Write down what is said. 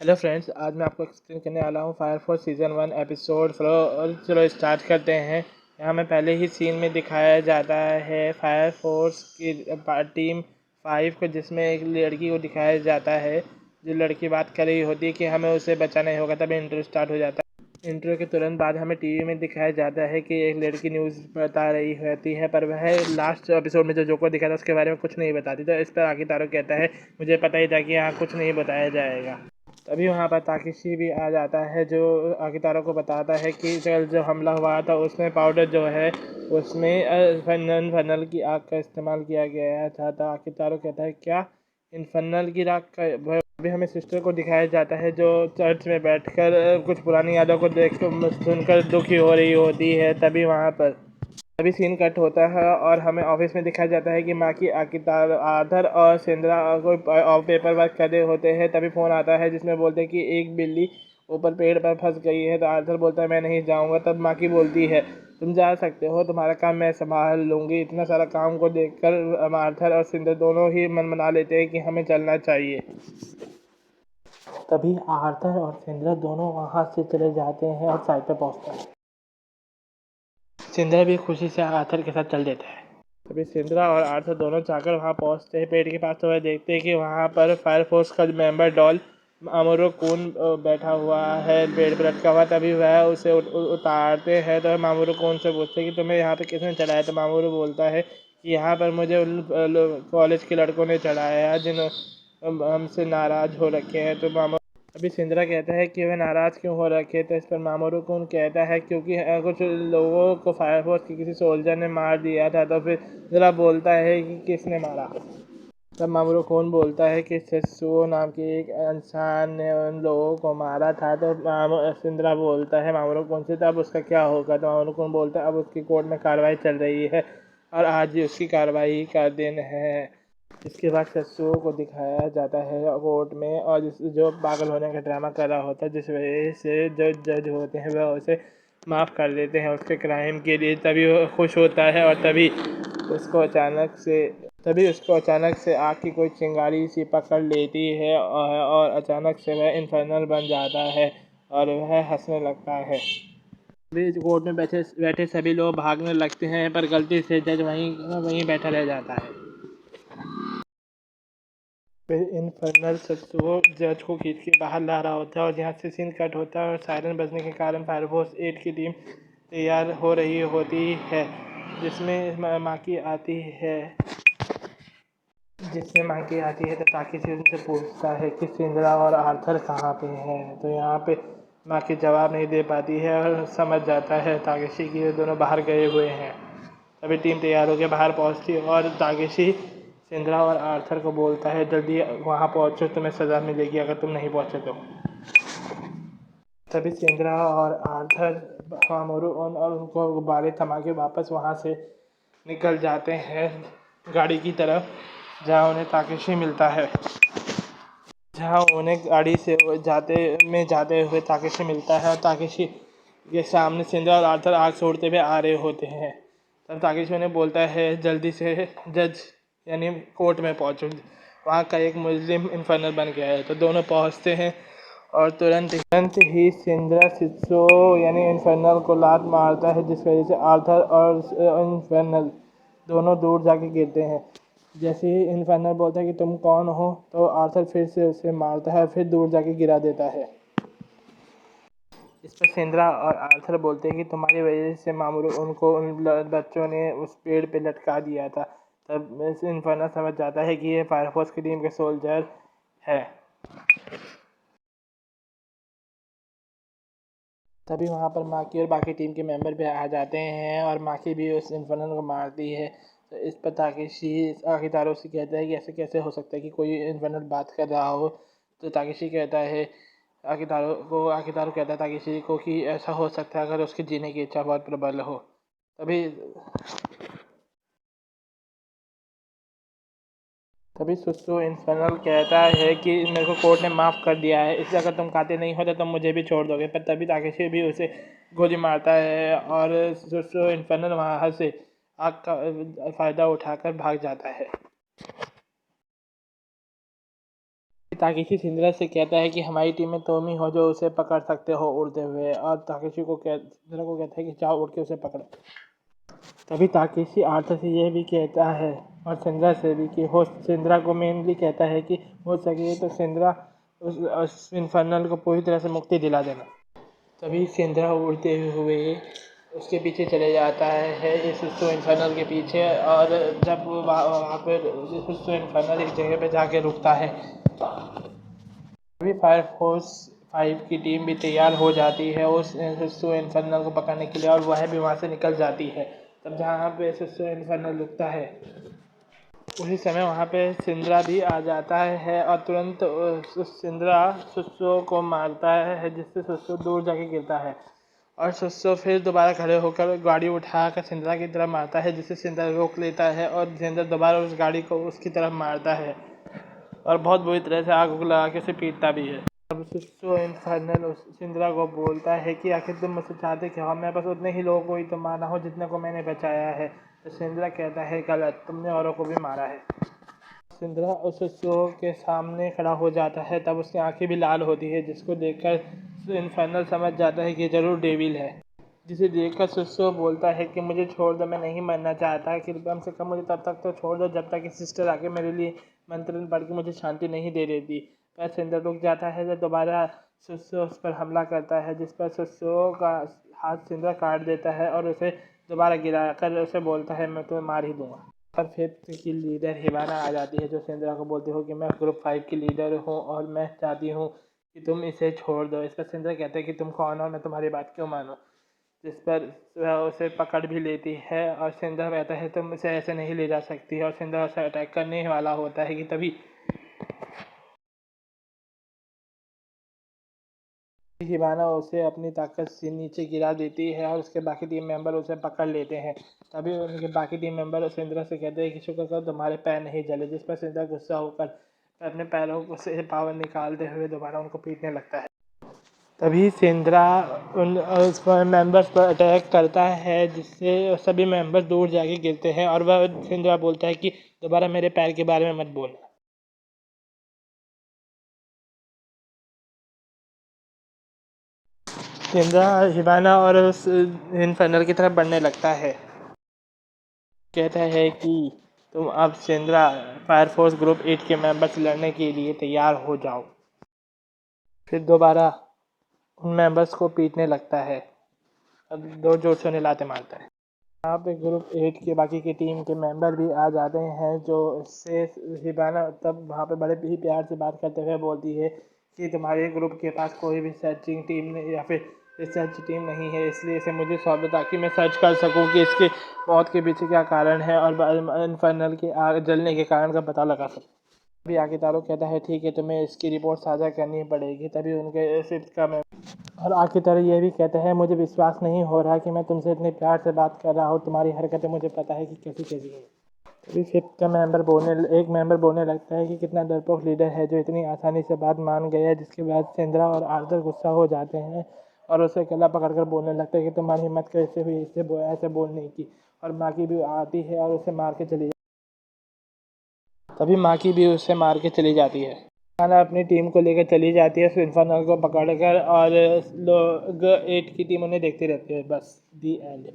Hello friends, आज मैं आपको एक्सप्लेन करने वाला हूँ फायर फोर्स सीज़न 1 एपिसोड 4। चलो स्टार्ट करते हैं। यहाँ में पहले ही सीन में दिखाया जाता है फायर फोर्स की टीम 5 को, जिसमें एक लड़की को दिखाया जाता है। जो लड़की बात कर रही होती है कि हमें उसे बचाना होगा, तभी इंट्रो स्टार्ट हो जाता है। इंट्रो के तुरंत बाद हमें टीवी में दिखाया जाता है कि एक लड़की न्यूज़ बता रही होती है, पर वह लास्ट एपिसोड में जो जोकर दिखा था उसके बारे में कुछ नहीं बताती। तो इस पर आखिरकार कहता है मुझे पता ही था कि यहाँ कुछ नहीं बताया जाएगा। तभी वहाँ पर ताकिशी भी आ जाता है, जो आकितारो को बताता है कि कल जो हमला हुआ था उसमें पाउडर जो है उसमें फनल की आग का इस्तेमाल किया गया था। तो आकितारो कहता है क्या इन्फर्नल की आग का। अभी हमें सिस्टर को दिखाया जाता है जो चर्च में बैठकर कुछ पुरानी यादों को देख सुनकर दुखी हो रही होती है। तभी वहाँ पर तभी सीन कट होता है और हमें ऑफिस में दिखाया जाता है कि माकी आर्थर और सिंद्रा कोई पेपर वर्क कर रहे होते हैं। तभी फ़ोन आता है जिसमें बोलते हैं कि एक बिल्ली ऊपर पेड़ पर फंस गई है। तो आर्थर बोलता है मैं नहीं जाऊंगा। तब माकी बोलती है तुम जा सकते हो, तुम्हारा काम मैं संभाल लूँगी। इतना सारा काम को देखकर आर्थर और सिंद्रा दोनों ही मन मना लेते हैं कि हमें चलना चाहिए। तभी आर्थर और सिंद्रा दोनों वहाँ से चले जाते हैं और साइड पर पहुँचते हैं। सिंद्रा भी खुशी से आर्थर के साथ चल देता है। तभी सिंद्रा और आर्थर दोनों जाकर वहाँ पहुँचते हैं पेड़ के पास। तो वह देखते हैं कि वहाँ पर फायर फोर्स का मेंबर डॉल मामोरू कून बैठा हुआ है, पेड़ पर लटका हुआ। तभी वह उसे उतारते हैं। तो मामोरू कून से पूछते हैं कि तुम्हें यहाँ पे किसने चढ़ाया। तो मामोरू बोलता है कि यहाँ पर मुझे कॉलेज के लड़कों ने चढ़ाया जिन्होंने हमसे नाराज़ हो रखे हैं। तो अभी सिंद्रा कहता है कि वह नाराज़ क्यों हो रखे। तो इस पर मामोरू कौन कहता है क्योंकि कुछ लोगों को फायर फोर्स के किसी सोल्जर ने मार दिया था। तो फिर सिंद्रा बोलता है कि किसने मारा। तब मामोरू कौन बोलता है कि सेत्सुओ नाम के एक इंसान ने उन लोगों को मारा था। तो सिंद्रा बोलता है मामोरू कौन से तब उसका क्या होगा। तो मामोरू कौन बोलता है अब उसकी कोर्ट में कार्रवाई चल रही है और आज ही उसकी कार्रवाई का दिन है। इसके बाद सत्सुओ को दिखाया जाता है कोर्ट में, और जो पागल होने का ड्रामा कर रहा होता है, जिस वजह से जो जज होते हैं वह उसे माफ़ कर देते हैं उसके क्राइम के लिए। तभी वो खुश होता है और उसको उसको अचानक से आग की कोई चिंगारी सी पकड़ लेती है और अचानक से वह इन्फर्नल बन जाता है और वह हंसने लगता है। अभी कोर्ट में बैठे बैठे सभी लोग भागने लगते हैं, पर गलती से जज वहीं वहीं बैठा रह जाता है। फिर इन्फर्नल सत्सुओ जज को खींच के बाहर ला रहा होता है और यहाँ से सीन कट होता है और सायरन बजने के कारण फायर फोर्स 8 की टीम तैयार हो रही होती है, जिसमें माकी आती है तो ताकि से उनसे पूछता है कि सिंद्रा और आर्थर कहाँ पे हैं। तो यहाँ पे माकी जवाब नहीं दे पाती है और समझ जाता है ताकेशी कि ये दोनों बाहर गए हुए हैं। तभी टीम तैयार होकर बाहर पहुँचती है और ताकेशी सिंद्रा और आर्थर को बोलता है जल्दी वहाँ पहुँचो, तुम्हें सज़ा मिलेगी अगर तुम नहीं पहुँचे तो। तभी सिंद्रा और आर्थर मामोरू और उनको गुब्बारे थमा के वापस वहाँ से निकल जाते हैं गाड़ी की तरफ, जहाँ उन्हें ताकेशी मिलता है। जहाँ उन्हें गाड़ी से जाते हुए ताकेशी मिलता है और ताकेशी के सामने सिंद्रा और आर्थर आग से उड़ते हुए आ रहे होते हैं। तब ताकेशी उन्हें बोलता है जल्दी से जज यानी कोर्ट में पहुँचो, वहाँ का एक मुस्लिम इन्फर्नल बन गया है। तो दोनों पहुँचते हैं और तुरंत ही सिंद्रा सित्सो यानी इन्फर्नल को लात मारता है, जिस वजह से आर्थर और इन्फर्नल दोनों दूर जाके गिरते हैं। जैसे ही इन्फर्नल बोलता है कि तुम कौन हो, तो आर्थर फिर से उसे मारता है, फिर दूर जाके गिरा देता है। इस पर सिंद्रा और आर्थर बोलते हैं कि तुम्हारी वजह से मामूरू उन बच्चों ने उस पेड़ पे लटका दिया था। तब इन्फर्नल समझ जाता है कि ये फायरफोर्स की टीम के सोल्जर है। तभी वहाँ पर माकी और बाकी टीम के मेंबर भी आ जाते हैं और माकी भी उस इन्फर्नल को मारती है। तो इस पर ताकेशी आखिरकारों से कहता है कि ऐसे कैसे हो सकता है कि कोई इन्फर्नल बात कर रहा हो। तो ताकेशी कहता है आखिरकारों कहता है ताकेशी को कि ऐसा हो सकता है अगर उसके जीने की इच्छा बहुत प्रबल हो। तभी तभी सुसु इन्फर्नल कहता है कि मेरे को कोर्ट ने माफ़ कर दिया है, इसलिए अगर तुम खाते नहीं होते तो मुझे भी छोड़ दोगे। पर तभी ताकेशी भी उसे गोली मारता है और सुसु इन्फर्नल वहाँ से आग का फ़ायदा उठाकर भाग जाता है। ताकेशी सिंद्रा से कहता है कि हमारी टीम में तुम ही हो जो उसे पकड़ सकते हो उड़ते हुए, और ताकेशी को सिंद्रा को कहता है कि जाओ उड़ के उसे पकड़ो। तभी ताकेशी आर्थर से यह भी कहता है और सिंद्रा से भी कि हो सिंद्रा को मेनली कहता है कि हो सके तो सिंद्रा उस इन्फर्नल को पूरी तरह से मुक्ति दिला देना। तभी सिंद्रा उड़ते हुए उसके पीछे चले जाता है इस सुसु इन्फर्नल के पीछे, और जब वहाँ पर सुसु इन्फर्नल एक जगह पे जाके रुकता है तभी फायर फोर्स 5 की टीम भी तैयार हो जाती है उस सुसु इन्फर्नल को पकड़ने के लिए, और वह भी वहाँ से निकल जाती है। तब जहाँ पे सुसु इन्फर्नल रुकता है उसी समय वहाँ पे सिंद्रा भी आ जाता है और तुरंत सिंद्रा सुसु को मारता है, जिससे सुसु दूर जाके गिरता है, और सुसु फिर दोबारा खड़े होकर गाड़ी उठाकर सिंद्रा की तरफ मारता है, जिससे सिंद्रा रोक लेता है और सिंद्रा दोबारा उस गाड़ी को उसकी तरफ मारता है और बहुत बुरी तरह से आग लगा के उसे पीटता भी है। अब सुसु इन्फर्नल सिंद्रा को बोलता है कि आखिर तुम मुझसे चाहते क्या हो, मैं बस उतने ही लोगों को ही तो मारा हो जितने को मैंने बचाया है। तो सिंद्रा कहता है गलत, तुमने औरों को भी मारा है। सिंद्रा उस सुसु के सामने खड़ा हो जाता है, तब उसकी आंखें भी लाल होती है, जिसको देखकर इन्फर्नल समझ जाता है कि जरूर डेविल है। जिसे देखकर सुसु बोलता है कि मुझे छोड़ दो, मैं नहीं मरना चाहता, कि कम से कम मुझे तब तक तो छोड़ दो जब तक कि सिस्टर आके मेरे लिए मंत्र पढ़ के मुझे शांति नहीं दे देती। पर सिंद्रा रुक जाता है जब दोबारा सुसु उस पर हमला करता है, जिस पर सुसु का हाथ सिंद्रा काट देता है और उसे दोबारा गिरा कर उसे बोलता है मैं तुम्हें मार ही दूंगा। पर 5th की लीडर हिबाना आ जाती है, जो सिंद्रा को बोलती हो कि मैं ग्रुप 5 की लीडर हूँ और मैं चाहती हूँ कि तुम इसे छोड़ दो। इस पर सिंद्रा कहते हैं कि तुम कौन हो, मैं तुम्हारी बात क्यों मानूं, जिस पर वह उसे पकड़ भी लेती है और सिंद्रा कहता है तुम इसे ऐसे नहीं ले जा सकती, और सिंद्रा उसे अटैक करने वाला होता है कि तभी हिबाना उसे अपनी ताकत से नीचे गिरा देती है और उसके बाकी टीम मेंबर उसे पकड़ लेते हैं। तभी उनके बाकी टीम मेंबर सिंद्रा से कहते हैं कि शुक्र करो तुम्हारे पैर नहीं जले, जिस पर सिंद्रा गुस्सा होकर अपने पैरों से पावर निकालते हुए दोबारा उनको पीटने लगता है। तभी सिंद्रा उस मेंबर्स पर अटैक करता है, जिससे सभी मेंबर्स दूर जाके गिरते हैं, और वह सिंद्रा बोलता है कि दोबारा मेरे पैर के बारे में मत बोलना। सिंद्रा हिबाना और उस इन्फर्नल की तरफ बढ़ने लगता है, कहता है कि तुम अब सिंद्रा फायर फोर्स ग्रुप 8 के मेंबर से लड़ने के लिए तैयार हो जाओ। फिर दोबारा उन मेंबर्स को पीटने लगता है और दो जोर से उन्हें लाते मारता है। यहाँ पे ग्रुप 8 के बाकी की टीम के मेंबर भी आ जाते हैं, जो इससे हिबाना तब वहाँ पे बड़े ही प्यार से बात करते हुए बोलती है कि तुम्हारे ग्रुप के पास कोई भी सर्चिंग टीम नहीं या फिर रिसर्च टीम नहीं है, इसलिए इसे मुझे सौंप दो ताकि मैं सर्च कर सकूं कि इसके मौत के पीछे क्या कारण है और इन्फर्नल के आग जलने के कारण का पता लगा सकूं। अभी आकितारो कहता है ठीक है, तुम्हें इसकी रिपोर्ट साझा करनी पड़ेगी। तभी उनके शिफ्ट का और आकितारो ये भी कहता है मुझे विश्वास नहीं हो रहा कि मैं तुमसे इतने प्यार से बात कर रहा हूँ, तुम्हारी हरकतें मुझे पता है कि कैसी कैसी है। तभी फिफ्थ का एक मेंबर बोलने लगता है कि कितना डरपोक लीडर है जो इतनी आसानी से बात मान गया है, जिसके बाद सिंद्रा और आर्थर गुस्सा हो जाते हैं और उसे गला पकड़कर बोलने लगता है कि तुम्हारी हिम्मत कैसे हुई ऐसे बोलने की, और माकी भी आती है और उसे मार के चली तभी माकी भी उसे मार के चली जाती है। खाना अपनी टीम को लेकर चली जाती है इन्फर्नल को पकड़कर, और लोग 8 की टीम उन्हें देखती रहती है। बस दी एंड।